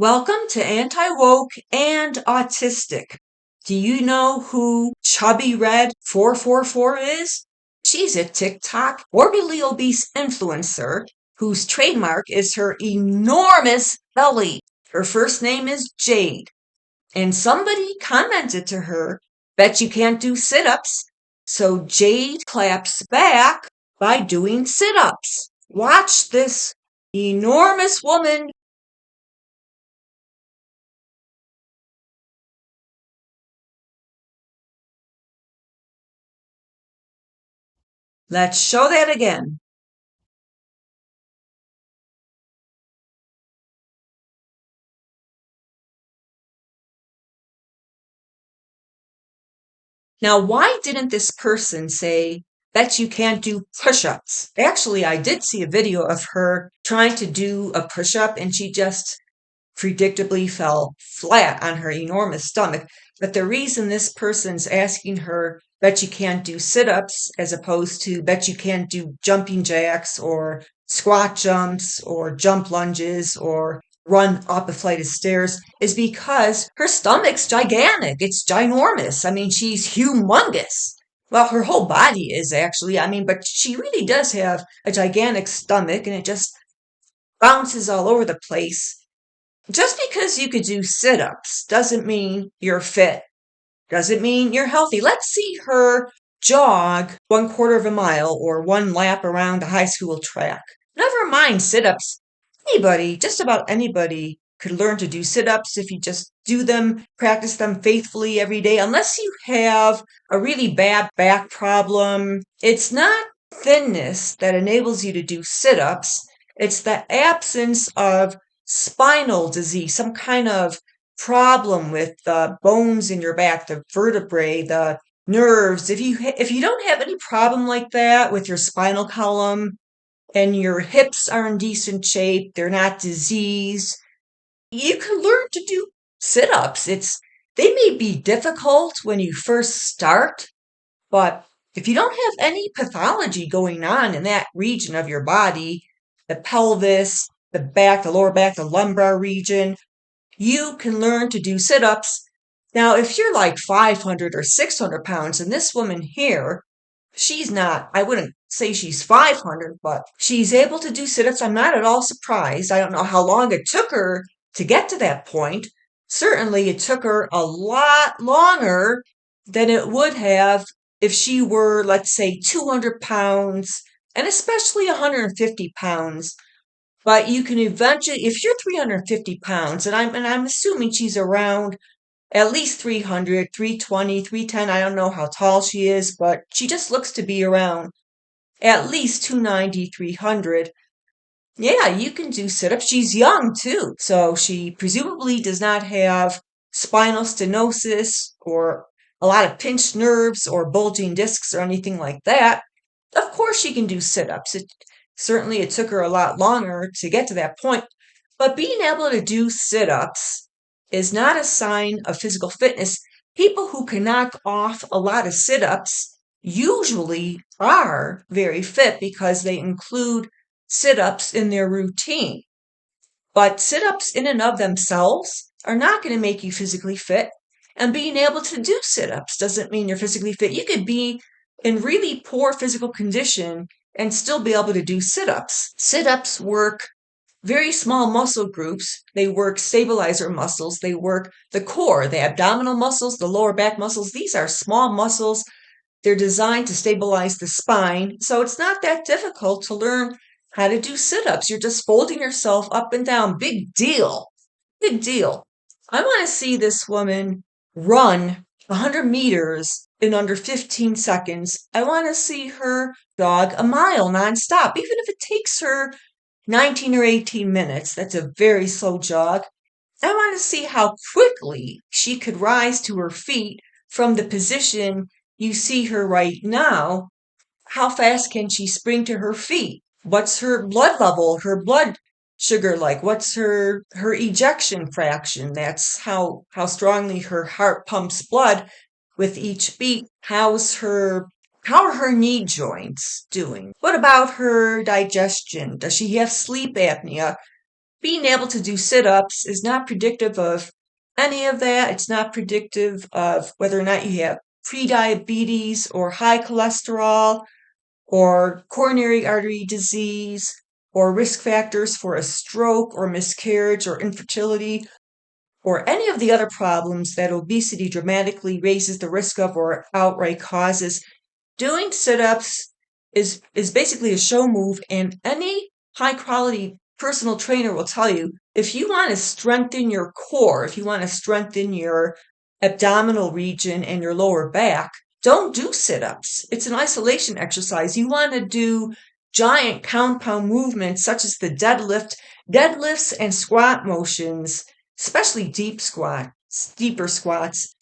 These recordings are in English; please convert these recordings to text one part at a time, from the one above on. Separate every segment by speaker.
Speaker 1: Welcome to Anti-Woke and Autistic. Do you know who Chubby Red 444 is? She's a TikTok morbidly obese influencer whose trademark is her enormous belly. Her first name is Jade. And somebody commented to her, "Bet you can't do sit-ups." So Jade claps back by doing sit-ups. Watch this enormous woman. Let's show that again. Now, why didn't this person say, "Bet you can't do push-ups"? Actually, I did see a video of her trying to do a push-up and she just predictably fell flat on her enormous stomach. But the reason this person's asking her, "Bet you can't do sit-ups" as opposed to "Bet you can't do jumping jacks or squat jumps or jump lunges or run up a flight of stairs" is because her stomach's gigantic. It's ginormous. I mean, she's humongous. Well, her whole body is actually, but she really does have a gigantic stomach and it just bounces all over the place. Just because you could do sit-ups doesn't mean you're fit, doesn't mean you're healthy. Let's see her jog 1/4 of a mile or one lap around a high school track. Never mind sit-ups. Anybody, just about anybody, could learn to do sit-ups if you just do them, practice them faithfully every day, unless you have a really bad back problem. It's not thinness that enables you to do sit-ups. It's the absence of spinal disease, some kind of problem with the bones in your back, the vertebrae, the nerves. If you don't have any problem like that with your spinal column and your hips are in decent shape, they're not diseased, you can learn to do sit-ups. They may be difficult when you first start, but if you don't have any pathology going on in that region of your body, the pelvis, the back, the lower back, the lumbar region, you can learn to do sit-ups. Now, if you're like 500 or 600 pounds, and this woman here, she's not, I wouldn't say she's 500, but she's able to do sit-ups. I'm not at all surprised. I don't know how long it took her to get to that point. Certainly, it took her a lot longer than it would have if she were, let's say, 200 pounds, and especially 150 pounds. But you can eventually, if you're 350 pounds, and I'm assuming she's around at least 300, 320, 310. I don't know how tall she is, but she just looks to be around at least 290, 300. Yeah, you can do sit-ups. She's young too, so she presumably does not have spinal stenosis or a lot of pinched nerves or bulging discs or anything like that. Of course she can do sit-ups. Certainly it took her a lot longer to get to that point, but being able to do sit-ups is not a sign of physical fitness. People who can knock off a lot of sit-ups usually are very fit because they include sit-ups in their routine. But sit-ups in and of themselves are not going to make you physically fit. And being able to do sit-ups doesn't mean you're physically fit. You could be in really poor physical condition and still be able to do sit-ups. Sit-ups work very small muscle groups. They work stabilizer muscles. They work the core, the abdominal muscles, the lower back muscles. These are small muscles. They're designed to stabilize the spine. So it's not that difficult to learn how to do sit-ups. You're just folding yourself up and down. Big deal. Big deal. I want to see this woman run 100 meters in under 15 seconds. I want to see her jog a mile nonstop, even if it takes her 19 or 18 minutes. That's a very slow jog. I want to see how quickly she could rise to her feet from the position you see her right now. How fast can she spring to her feet? What's her blood level, her blood sugar like? What's her ejection fraction? That's how strongly her heart pumps blood with each beat. How are her knee joints doing? What about her digestion? Does she have sleep apnea? being able to do sit-ups is not predictive of any of that. It's not predictive of whether or not you have prediabetes or high cholesterol or coronary artery disease or risk factors for a stroke or miscarriage or infertility or any of the other problems that obesity dramatically raises the risk of or outright causes. Doing sit-ups is basically a show move, and any high quality personal trainer will tell you if you want to strengthen your core, if you want to strengthen your abdominal region and your lower back, don't do sit-ups. It's an isolation exercise. You want to do giant compound movements such as the deadlifts and squat motions, especially deeper squats,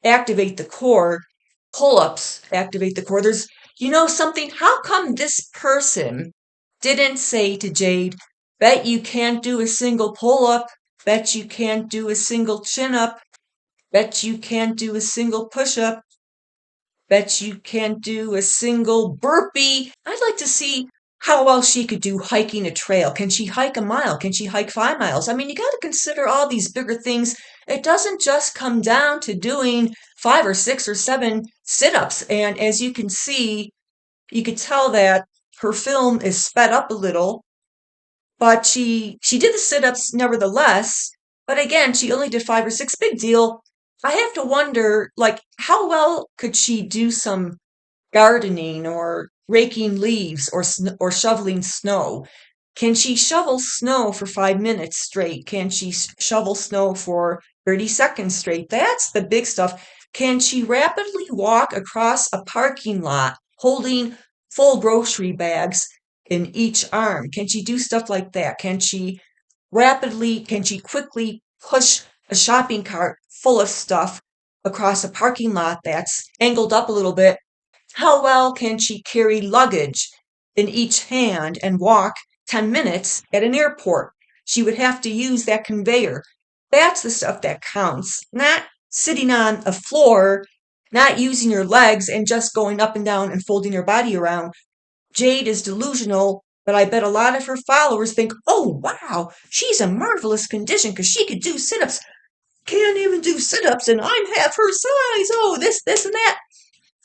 Speaker 1: activate the core. Pull-ups activate the core. There's, something, how come this person didn't say to Jade, bet you can't do a single pull-up, bet you can't do a single chin-up, bet you can't do a single push-up, bet you can't do a single burpee. I'd like to see how well she could do hiking a trail. Can she hike a mile? Can she hike 5 miles? I mean, you got to consider all these bigger things. It doesn't just come down to doing 5 or 6 or 7 sit-ups. And as you can see, you could tell that her film is sped up a little, but she did the sit-ups nevertheless. But again, she only did 5 or 6. Big deal. I have to wonder, like, how well could she do some gardening or raking leaves or shoveling snow? Can she shovel snow for 5 minutes straight? Can she shovel snow for 30 seconds straight? That's the big stuff. Can she rapidly walk across a parking lot holding full grocery bags in each arm? Can she do stuff like that? Can she quickly push a shopping cart full of stuff across a parking lot that's angled up a little bit? How well can she carry luggage in each hand and walk 10 minutes at an airport? She would have to use that conveyor. That's the stuff that counts, not sitting on a floor, not using your legs and just going up and down and folding your body around. Jade is delusional, but I bet a lot of her followers think, oh, wow, she's a marvelous condition because she could do sit-ups. Can't even do sit-ups and I'm half her size. Oh, this, and that.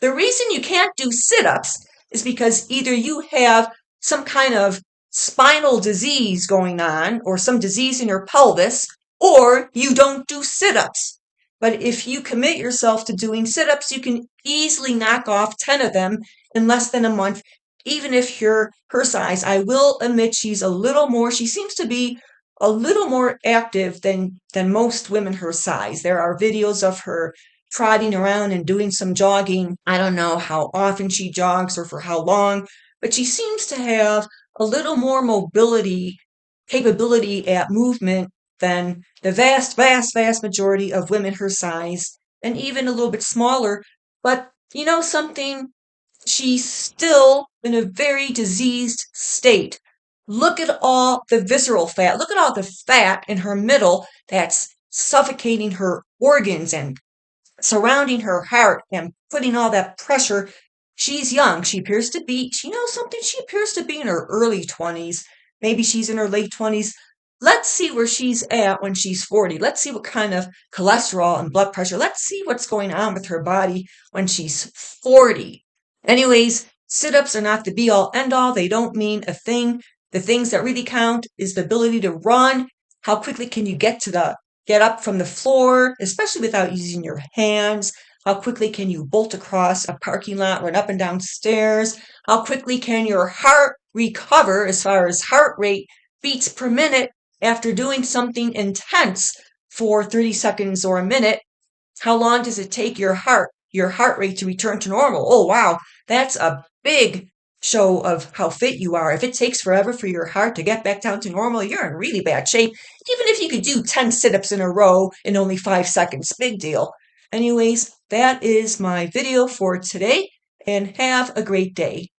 Speaker 1: The reason you can't do sit-ups is because either you have some kind of spinal disease going on or some disease in your pelvis, or you don't do sit-ups. But if you commit yourself to doing sit-ups, you can easily knock off 10 of them in less than a month, even if you're her size. I will admit she seems to be a little more active than most women her size. There are videos of her trotting around and doing some jogging. I don't know how often she jogs or for how long, but she seems to have a little more mobility capability at movement than the vast majority of women her size, and even a little bit smaller. But something, she's still in a very diseased state. Look at all the visceral fat. Look at all the fat in her middle that's suffocating her organs and surrounding her heart and putting all that pressure. She's young. She appears to be, something? She appears to be in her early 20s. Maybe she's in her late 20s. Let's see where she's at when she's 40. Let's see what kind of cholesterol and blood pressure. Let's see what's going on with her body when she's 40. Anyways, sit-ups are not the be-all, end-all. They don't mean a thing. The things that really count is the ability to run. How quickly can you get up from the floor, especially without using your hands? How quickly can you bolt across a parking lot, run up and down stairs? How quickly can your heart recover as far as heart rate, beats per minute, after doing something intense for 30 seconds or a minute? How long does it take your heart rate to return to normal? Oh, wow, that's a big show of how fit you are. If it takes forever for your heart to get back down to normal, you're in really bad shape. Even if you could do 10 sit-ups in a row in only 5 seconds, big deal. Anyways, that is my video for today, and have a great day.